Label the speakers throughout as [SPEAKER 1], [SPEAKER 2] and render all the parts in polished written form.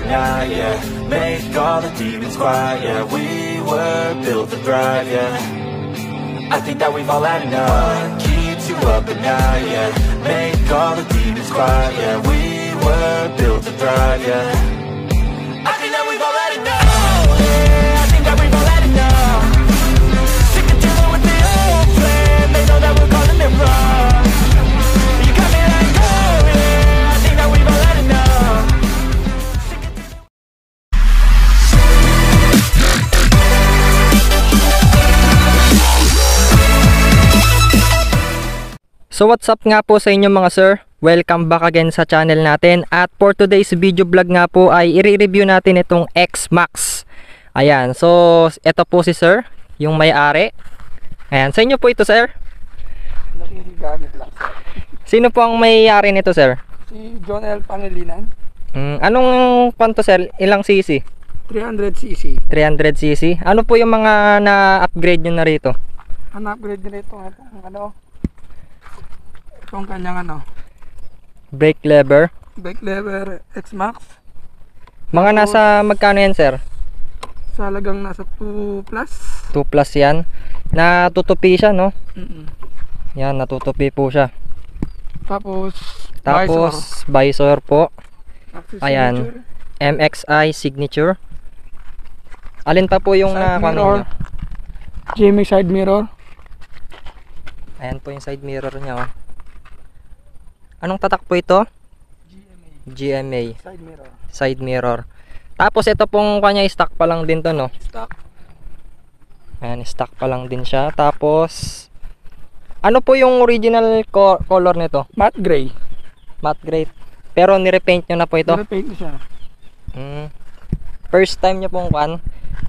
[SPEAKER 1] night, yeah. Make all the demons quiet, yeah. We were built to thrive, yeah. I think that we've all had enough. What keeps you up at night, yeah. Make all the demons quiet, yeah. We were built to thrive, yeah. I think that we've all had enough. Yeah, I think that we've all had enough. Sick of dealing with the old plan. They know that we're calling it wrong. You got me like, oh yeah, I think that we've all had enough.
[SPEAKER 2] So what's up nga po sa inyo mga sir? Welcome back again sa channel natin. At for today's video vlog nga po ay i-review natin itong X-Max. Ayan, so ito po si sir, yung may-ari. Ayan, sa inyo po ito sir?
[SPEAKER 3] Nakikigamit lang sir.
[SPEAKER 2] Sino po ang may-ari nito sir?
[SPEAKER 3] Si John L. Pangilinan.
[SPEAKER 2] Anong kwanto sir? Ilang cc?
[SPEAKER 3] 300cc.
[SPEAKER 2] 300cc. Ano po yung mga na-upgrade nyo na rito?
[SPEAKER 3] Ang upgrade nila ito itong kanyang
[SPEAKER 2] Brake lever.
[SPEAKER 3] brake lever X-Max.
[SPEAKER 2] Mga nasa magkano yan sir?
[SPEAKER 3] Sa halagang nasa 2 plus.
[SPEAKER 2] 2 plus yan. Natutupi siya no? Yan, natutupi po siya.
[SPEAKER 3] Tapos
[SPEAKER 2] visor po.
[SPEAKER 3] Ayan.
[SPEAKER 2] Ayan, MXI signature. Alin pa po yung
[SPEAKER 3] mirror. GMA side mirror.
[SPEAKER 2] Ayan po yung side mirror niya oh. Anong tatak po ito? GMA.
[SPEAKER 3] Side mirror.
[SPEAKER 2] Side mirror. Tapos ito pong kanya stock pa lang din to no?
[SPEAKER 3] Stock.
[SPEAKER 2] Ayan, stock pa lang din siya. Tapos ano po yung original color nito?
[SPEAKER 3] Matte gray.
[SPEAKER 2] Matte gray. Pero nirepaint nyo na po ito?
[SPEAKER 3] Nirepaint siya.
[SPEAKER 2] First time nyo pong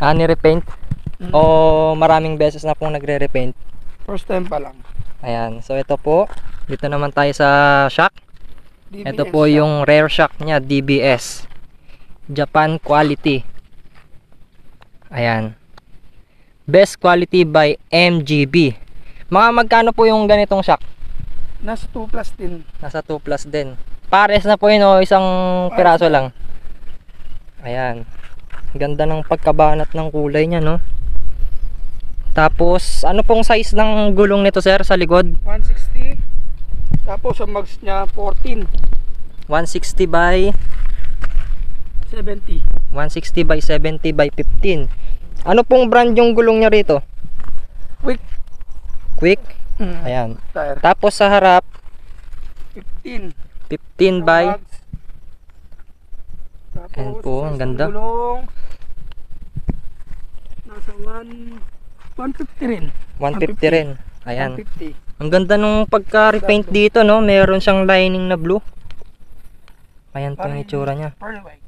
[SPEAKER 2] nirepaint? O maraming beses na pong nagre-repaint?
[SPEAKER 3] First time pa lang.
[SPEAKER 2] Ayan, so ito po. Dito naman tayo sa shock.
[SPEAKER 3] DBS
[SPEAKER 2] Ito po yung rear shock niya, DBS. Japan quality. Ayan. Best quality by MGB. Mga magkano po yung ganitong shock?
[SPEAKER 3] Nasa 2 plus din.
[SPEAKER 2] Nasa 2 plus din. Pares na po yun o isang piraso lang. Ayan. Ganda ng pagkabanat ng kulay niya no. Tapos ano pong size ng gulong nito sir sa likod?
[SPEAKER 3] 160. Tapos ang mags niya 14.
[SPEAKER 2] 160 by
[SPEAKER 3] 70.
[SPEAKER 2] 160 by 70 by 15. Ano pong brand yung gulong niya rito?
[SPEAKER 3] Quick.
[SPEAKER 2] Quick. Ayan.
[SPEAKER 3] Tire.
[SPEAKER 2] Tapos sa harap
[SPEAKER 3] 15.
[SPEAKER 2] 15 by
[SPEAKER 3] Mags. Tapos,
[SPEAKER 2] ayan po, ang ganda.
[SPEAKER 3] Gulong, nasa 150 rin.
[SPEAKER 2] 150 rin. Ayan.
[SPEAKER 3] 150.
[SPEAKER 2] Ang ganda nung pagka-repaint dito no, meron siyang lining na blue. Ayan po yung itsura niya.
[SPEAKER 3] Pearl white.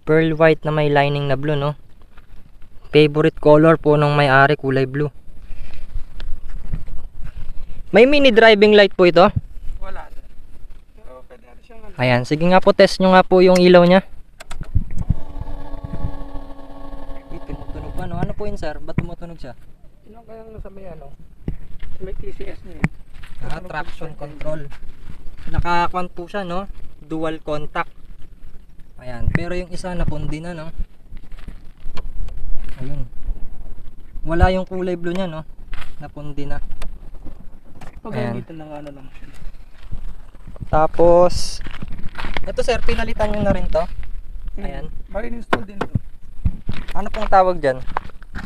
[SPEAKER 2] Pearl white na may lining na blue no. Favorite color po nung may-ari, kulay blue. May mini driving light po ito.
[SPEAKER 3] Wala. Pero pwede natin siyang
[SPEAKER 2] Ayan, sige nga po, test nyo nga po yung ilaw niya. Tumutunog pa no? Ano po yun sir? Ba't tumutunog siya?
[SPEAKER 3] Ano kayang nasa may TCS niya.
[SPEAKER 2] Traction control. Nakakuan po siya no? Dual contact. Ayan, pero yung isa napundi na no? Ayun. Wala yung kulay blue niya no? Napundi na.
[SPEAKER 3] Pagamitan ng lang siya.
[SPEAKER 2] Tapos ito sir, pinalitan nyo na rin to. Ayan.
[SPEAKER 3] Mag-install din to.
[SPEAKER 2] Ano pong tawag dyan?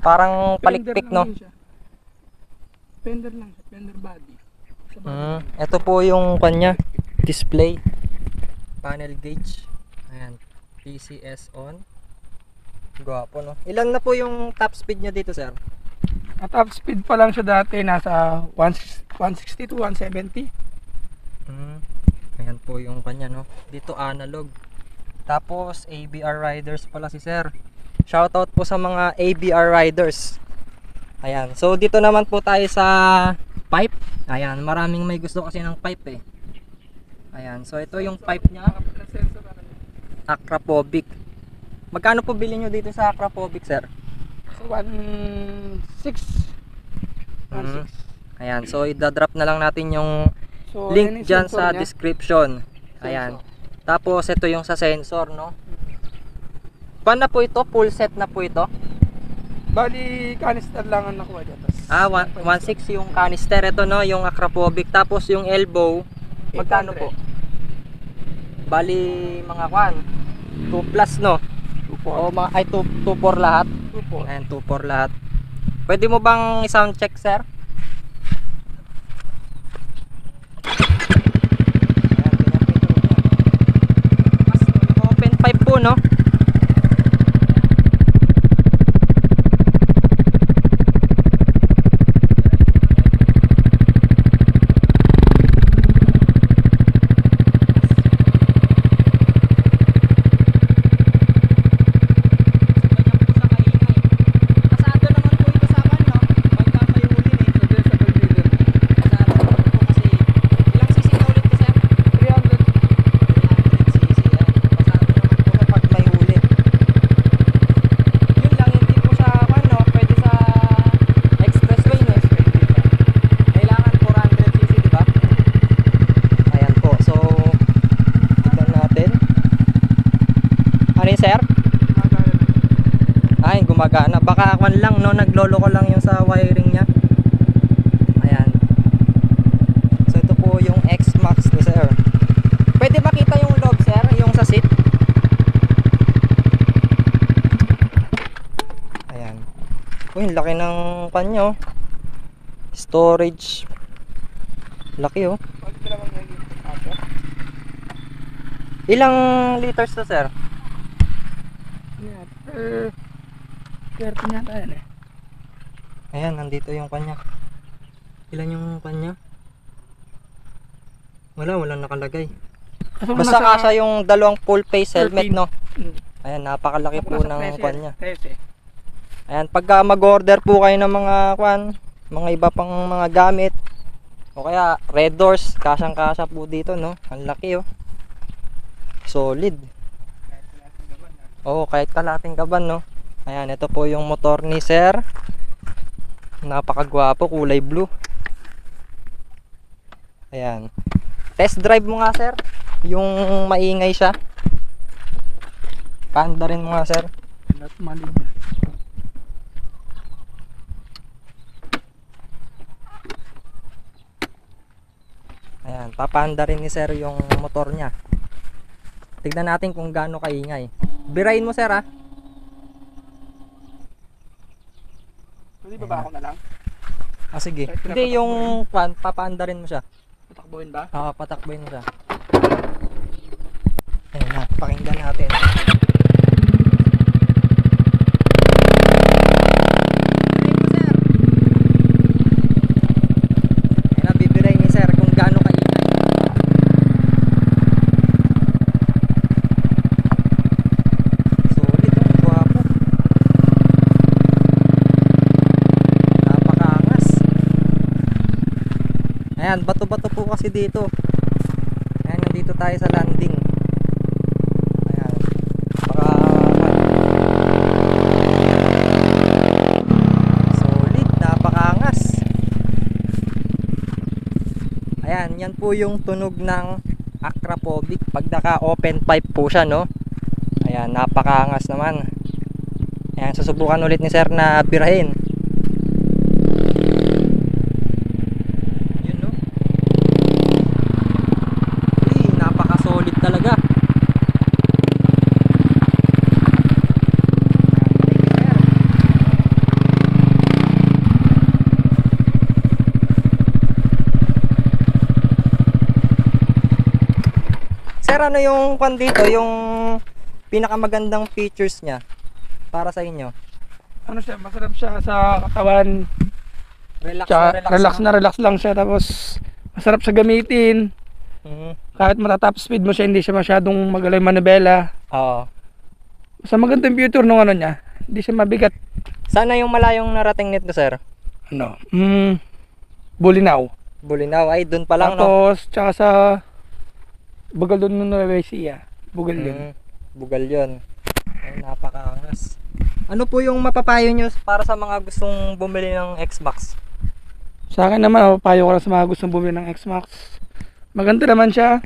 [SPEAKER 2] Parang palikpik no?
[SPEAKER 3] Fender lang siya, fender body.
[SPEAKER 2] Ito po yung kanya display panel gauge. Ayan, PCS on. Gwapo no. Ilan na po yung top speed nya dito sir?
[SPEAKER 3] At top speed pa lang siya dati, nasa 160 to 170.
[SPEAKER 2] Ayan po yung kanya no. Dito analog. Tapos ABR riders pala si sir. Shoutout po sa mga ABR riders. Ayan, so dito naman po tayo sa pipe. Ayan, maraming may gusto kasi ng pipe eh. Ayan, so ito yung pipe nya. Akrapovic. Magkano po bilhin nyo dito sa Akrapovic sir?
[SPEAKER 3] So 1.6.
[SPEAKER 2] Ayan, so i-drop na lang natin yung link dyan sa description. Ayan. Tapos ito yung sa sensor no. Kuan na po ito, full set na po ito.
[SPEAKER 3] Bali, canister lang ang nakuha dyan. Tas,
[SPEAKER 2] 1.6 yung canister ito, no, yung acropovic. Tapos yung elbow, magkano po? Bali mga kuan 2 plus, no?
[SPEAKER 3] 2.4.
[SPEAKER 2] O mga ay 2.4 lahat.
[SPEAKER 3] 2.4.
[SPEAKER 2] Ayan, 2.4 lahat. Pwede mo bang i-sound check, sir? Open pipe po, no? Gumagana. Baka kwan lang, no, naglolo ko lang yung sa wiring niya. Ayan. So ito po yung X-Max ni sir. Pwede makita yung loob, sir, yung sa seat. Ayan. Uy, laki ng kwan nyo. Storage. Laki, oh. Ilang liters to, sir?
[SPEAKER 3] Yeah, 30 niya tayo eh.
[SPEAKER 2] Ayan, nandito yung kanya. Ilan yung kanya? Walang nakalagay. Basta kasya yung dalawang full face helmet, no? Ayan, napakalaki po ng kanya. Ayan, pagka mag-order po kayo ng mga mga iba pang mga gamit, o kaya red doors, kasyang-kasya po dito, no? Ang laki, oh. Solid. Oo, kahit kalating kaban, no? Ayan, ito po yung motor ni sir. Napakagwapo, kulay blue. Ayan. Test drive mo nga, sir. Yung maingay siya. Panda rin mo nga, sir. Ayan, papanda rin ni sir yung motor niya. Tignan natin kung gaano kaingay. Birain mo, sir, ha.
[SPEAKER 3] Pwede ba ako na lang?
[SPEAKER 2] Sige. Hindi, yung papaanda rin mo siya.
[SPEAKER 3] Patakbuhin ba?
[SPEAKER 2] Oo, patakbuhin mo siya. Ayun na, pakinggan natin. Ayun na, bibiray ni sir kung gaano kaingay. Solid, ang gwapo. Napakaangas. Ayan, bato-bato po kasi dito. Ayan, nandito tayo sa landing. Ayan. Solid, napakaangas. Ayan, yan po yung tunog ng Acropovic pag naka open pipe po siya, no? Ayan, napakaangas naman. Ayan, susubukan ulit ni sir na birahin. Yun, no? Uy, napaka-solid talaga. Sir, ano yung kwan dito, yung pinakamagandang features niya para sa inyo?
[SPEAKER 3] Ano siya, masarap siya sa katawan.
[SPEAKER 2] Relax
[SPEAKER 3] Relax lang siya. Tapos masarap sa gamitin. Kahit matatap speed mo siya, hindi siya masyadong magalay manubela.
[SPEAKER 2] Oo.
[SPEAKER 3] Sa magandang computer nung ano niya, hindi siya mabigat.
[SPEAKER 2] Sana yung malayong narating nito, sir?
[SPEAKER 3] Ano? Bulinaw.
[SPEAKER 2] Bulinaw, ay doon pa lang, no?
[SPEAKER 3] Tapos, tsaka sa Bugal doon nung Nueva Bugal yun.
[SPEAKER 2] Bugal yun. Ay, napakaangas. Ano po yung mapapayo nyo para sa mga gustong bumili ng X-Max?
[SPEAKER 3] Sa akin naman, payo ko lang sa mga gustong bumili ng X-Max. Maganda naman siya.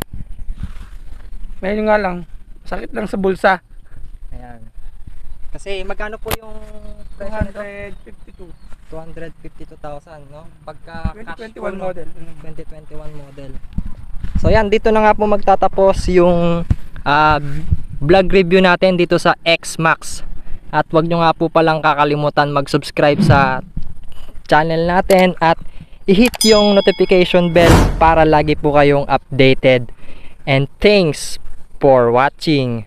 [SPEAKER 3] Medyo nga lang, sakit lang sa bulsa.
[SPEAKER 2] Ayan. Kasi magkano po yung presyo nito?
[SPEAKER 3] 252.
[SPEAKER 2] 252,000, no? Pagka cash
[SPEAKER 3] 2021
[SPEAKER 2] po, no?
[SPEAKER 3] model.
[SPEAKER 2] 2021 model. So yan, dito na nga po magtatapos yung vlog review natin dito sa X-Max. At wag nyo nga po palang kakalimutan mag-subscribe sa channel natin at i-hit yung notification bell para lagi po kayong updated. And thanks for watching.